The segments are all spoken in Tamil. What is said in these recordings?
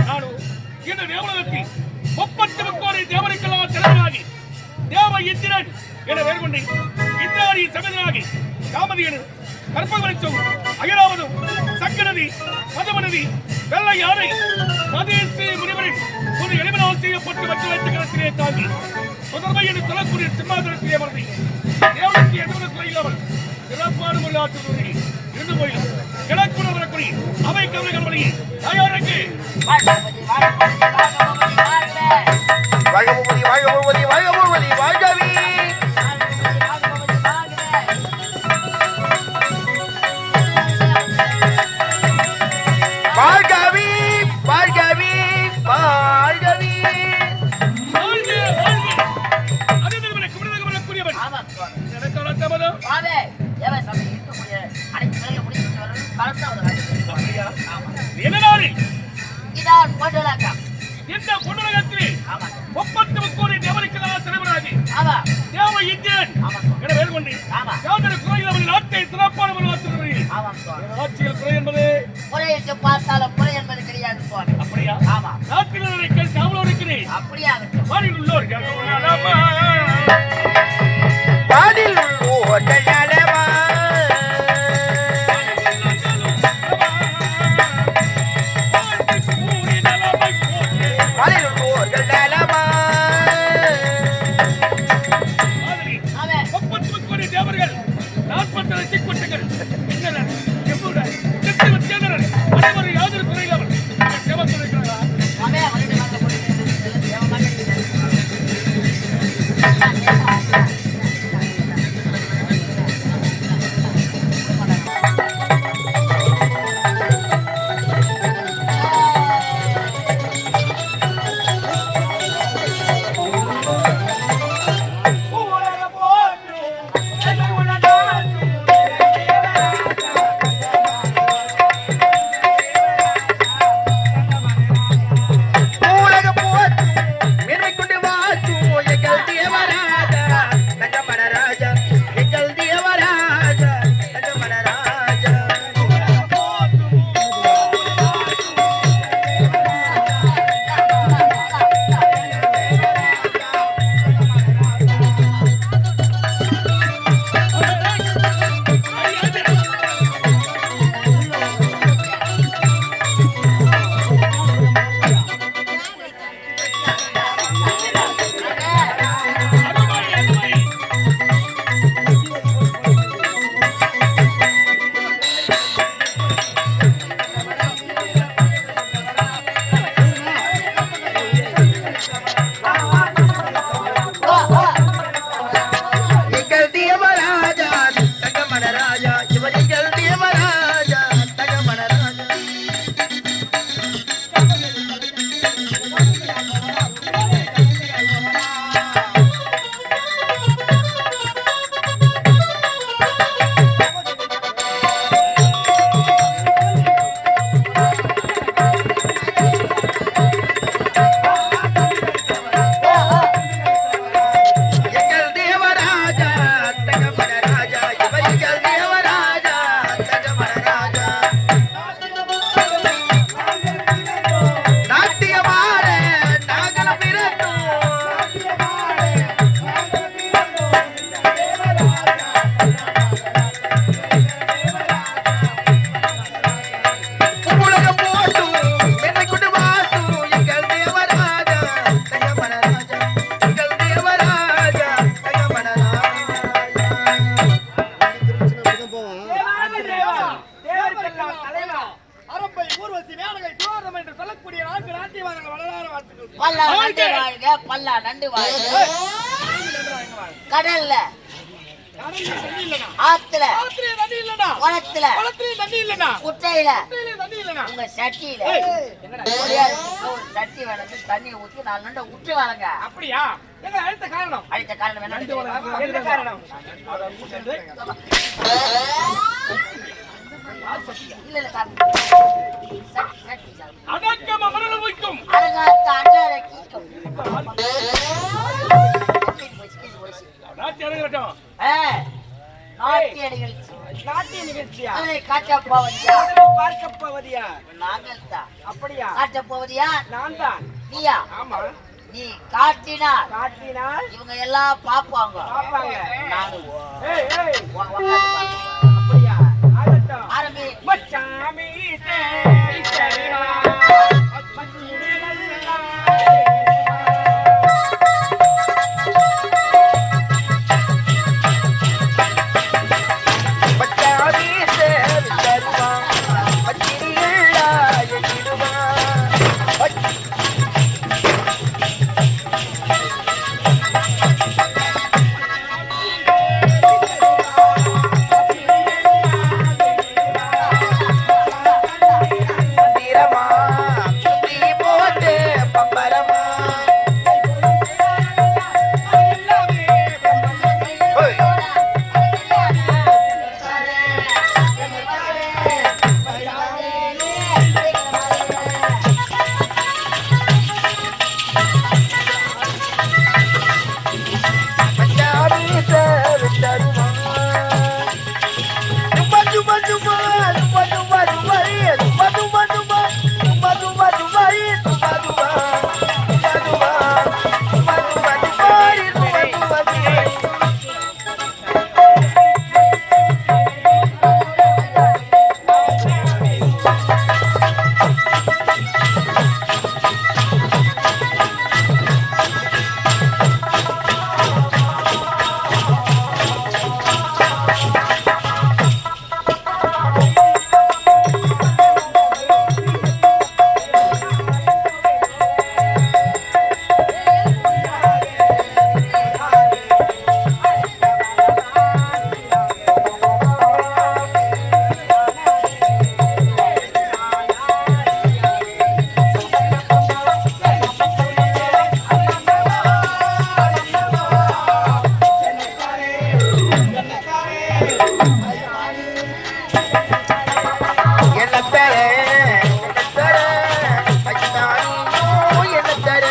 நானும் இந்த தேவலோகத்தில் 30 கோடி தேவருக்கெல்லாம் தலைவனாகி தேவ இந்திரன் என வேறு கொண்டு இந்திராணி சகோதரனாகி காமதியனும் கற்பகவரிச்சும் அகிலாவதும் சக்கரதி மதமனதி வெள்ளை யானை மதேசி முனிவரின் ஒரு எளிமனால் செய்யப்பட்டு வச்சு வைத்து கிடத்திலே தாங்கி முதன்மை என்று சொல்லக்கூடிய சிம்மாசனத்திலே அமர்ந்து தேவனுக்கு எதிர்ப்பு துறையில்லாமல் சிறப்பான ஒரு ஆற்று இருந்து போயிடும் கிழக்குண வரக்குறி அவை கவலைகள் வழியில் தயாருக்கு வாழ்கபூபதி வாழ்கபூபதி வாழ்கபூபதி வாழ்கவி வாழ்கவி வாழ்கவி வாழ்கவி இந்த பொன்னுலகத்திலே 30 கோடி தேவருக்கெல்லாம் தலைவராகி தேவ இந்திரன் என வேறு கொண்டு யாதொரு குறையில்லாமல் நாட்டை சிறப்பான ஒரு ஆட்சியில் குறை என்பது குறையிட்டு பார்த்தாலும் குறை என்பது கிடையாது சுவாமி. அப்படியா? ஆமா. நாட்டில் இருக்கிறேன் காவலோடு இருக்கிறேன். அப்படியா? வானில் உள்ளோர் வானில் உள்ளோர் நலமா தேவர்கள் 40 ரசிக்குட்டங்கள் அனைவரும் யாதொரு குறையில்லாமல் தேவர்கள் இருக்கிறார்களா? கடல்ல ஆத்துல குளத்துல குட்டையில உங்க சட்டியில சட்டி வளர்ந்து தண்ணி ஊற்றி 4 நண்டை விட்டு வாங்க. அப்படியா? அழைத்த காரணம் என்ன காரணம்? இல்ல அடக்கம் அமரல வைக்கும் அடகாத்த அண்டார கீக்கும் நாட்டிய நிகழ்ச்சி நாட்டிய நிகழ்ச்சியா? அதை காட்டப் போவதியா? அதனை பார்க்க போவதியா? நாங்கள் தான். அப்படியா? காட்டப் போவதியா? நான் தான். நீயா? ஆமா. நீ காட்டினால் காட்டினால் இவங்க எல்லாம் பாப்பாங்க. பாப்பாங்க. நானும் ஏய் ஏய் உக்காந்து பாப்பேன். அப்படியா? ஆகட்டும். ஆரம்பி. மச்சாமி தேடி சரிவா பச்சாமி சேவி தருவா பச்சிரிகளா எண்ணிடுவா மந்திரமா சுத்தி போட்டு பம்பரமா ஓய் பச்சாமி சேவி தருவா துபா துபா துபா துபா துபா துபா துபா துபா துபா துபா துபா துபா துபா துபா என்ன தர பச்சாமி என்ன தர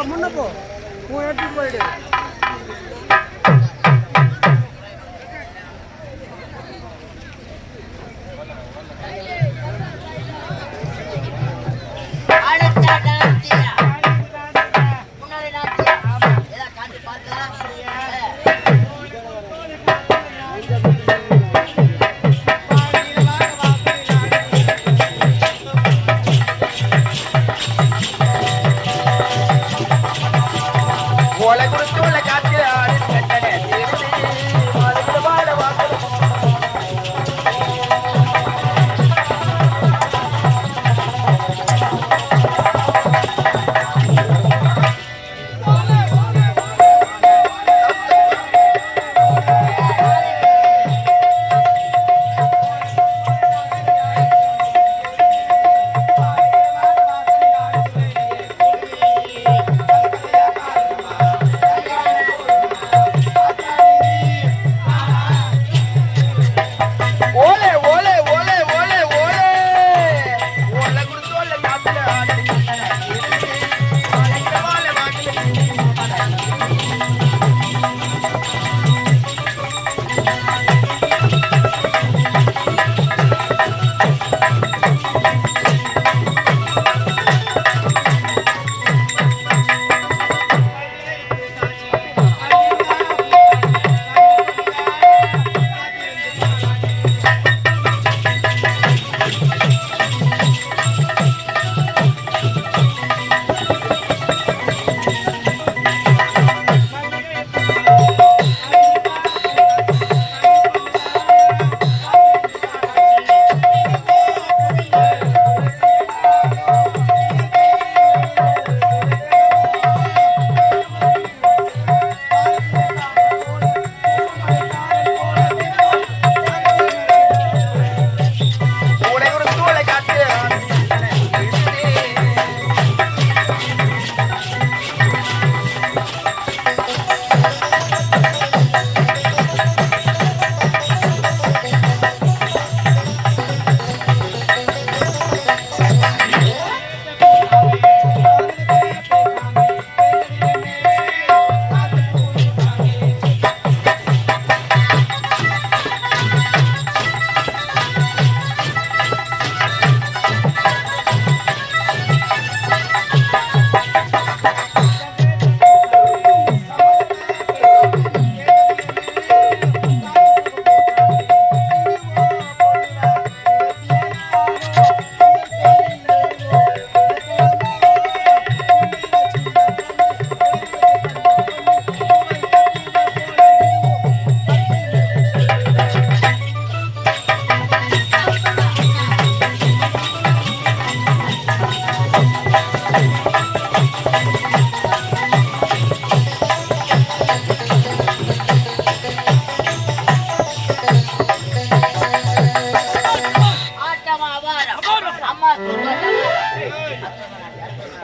முன்ன போ உன் எடுத்துட்டு போயிடு. அடுத்த நாட்டியா? முன்னாடி நாட்டியா? ஏதா காட்டு.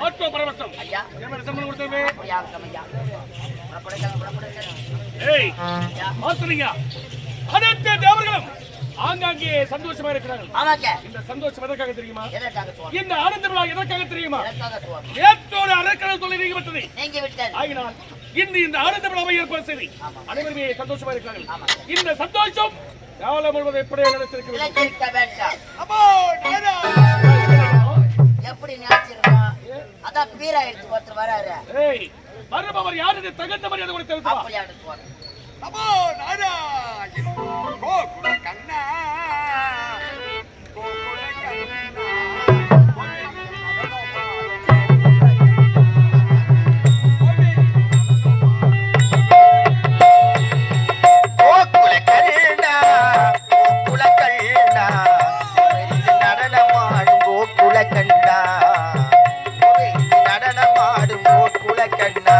ஆத்ம பரவசம் ஐயா என்ன சம்பளம் கொடுத்தவே ஐயா ஐயா புறப்படுங்க ஏய் ஆஸ்திரிங்க அனைத்து தேவர்களும் ஆங்காங்கே சந்தோஷமா இருக்கிறார்கள். ஆமாங்க. இந்த சந்தோஷம் எதற்காக தெரியுமா? எதற்காக சுவாமி? இந்த ஆனந்த விழா எதற்காக தெரியுமா? எதற்காக சுவாமி? நேற்றோடு அரக்கணம் சொல்லி நீங்க விட்டது. நீங்க விட்டது. ஆகினால் இந்த ஆனந்த விழாவை ஏற்பாடு செய்து அனைவருமே சந்தோஷமா இருக்கிறார்கள். இந்த சந்தோஷம் காலம் முழுவதும் எப்படி நடத்திருக்கிறது? எப்படி நினைச்சிருக்கோம்? அதான் பீரா எடுத்து ஒருத்தர் வராரு. ஏய் மறுபவர் யாரு தகுந்த மாதிரி அதை கூட தெரிஞ்சு அப்படியே எடுத்து அபோ நாராயண கோகுல கண்ணா கோகுல கண்ணா கோகுல கண்ணா கோகுல கண்ணா நடனமாடும் கோகுல கண்ணா நடனமாடும் கோகுல கண்ணா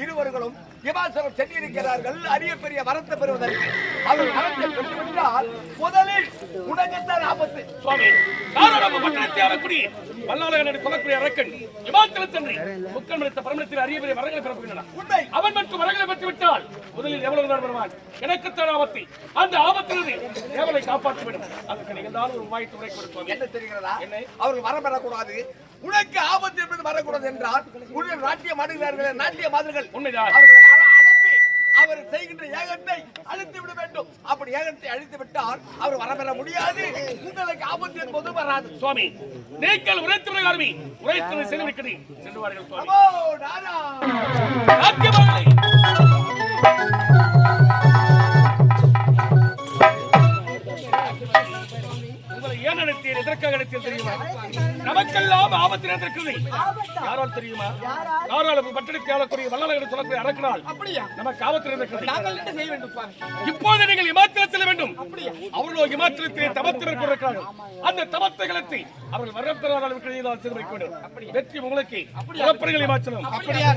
இருவர்களும் இமாசலம் சென்றிருக்கிறார்கள். அரிய பெரிய வரத்தை பெறுவதற்கு அவர் வரத்தை பெற்றுவிட்டால் முதலில் உனக்குத்தான் ஆபத்து. சுவாமி காரணம் பட்டணத்தை ஆளக்கூடிய வல்லாளர்கள் சொல்லக்கூடிய அரக்கன் இமாச்சல சென்று முக்கன் மனித பரமத்தில் அரிய பெரிய வரங்களை பிறப்புகின்றன. உண்மை. அவன் மட்டும் வரங்களை பெற்றுவிட்டால் முதலில் எவ்வளவு தான் வருவான். எனக்குத்தான் ஆபத்து. அந்த ஆபத்திலிருந்து தேவனை காப்பாற்ற வேண்டும். அதுக்கு நீங்கள் தான் ஒரு வாய்ப்பு உரை கொடுப்போம். என்ன தெரிகிறதா? என்ன? அவர்கள் வர பெறக்கூடாது. உனக்கு ஆபத்து என்பது வரக்கூடாது என்றால் உன்னுடைய நாட்டியம் ஆடுகிறார்களே நாட்டிய மாதர்கள் உண்மைதான். அவர்களை அனுப்பி அவர் செய்கின்ற யாகத்தை அழித்து விட வேண்டும். அப்படி யாகத்தை அழித்து விட்டால் அவர் வரப்பெற முடியாது. உங்களுக்கு ஆபத்து என்பது வராது. சுவாமி நீங்கள் உரைத்து பிரகாரமே உரைத்து செய்து வைக்கிறேன். சென்று வாருங்கள் சுவாமி. நமோ நாராயண. ராஜ்யபாலை. உங்களை ஏன் அழைத்தேன், எதற்காக அழைத்தேன் தெரியுமா? நமக்கெல்லாம் ஆபத்து நடக்கிறது. யாரால் தெரியுமா? யாரால் பட்டணத்தை ஆளக்கூடிய வல்லாளர்கள் சொல்லக்கூடிய அரக்கனால் அப்படியா? நமக்கு ஆபத்து நடக்கிறது. நாங்கள் என்ன செய்ய வேண்டும் சுவாமி? இப்போது நீங்கள் இமாச்சலம் செல்ல வேண்டும். அவர்களோ இமாச்சலத்திலே தவத்தை மேற்கொண்டிருக்கிறார்கள். அந்த தவத்தை கலத்தி அவர்கள் வரப்பெறாத அளவுக்கு செய்து வைக்க வேண்டும். வெற்றி உங்களுக்கு. இமாச்சலம். அப்படியா?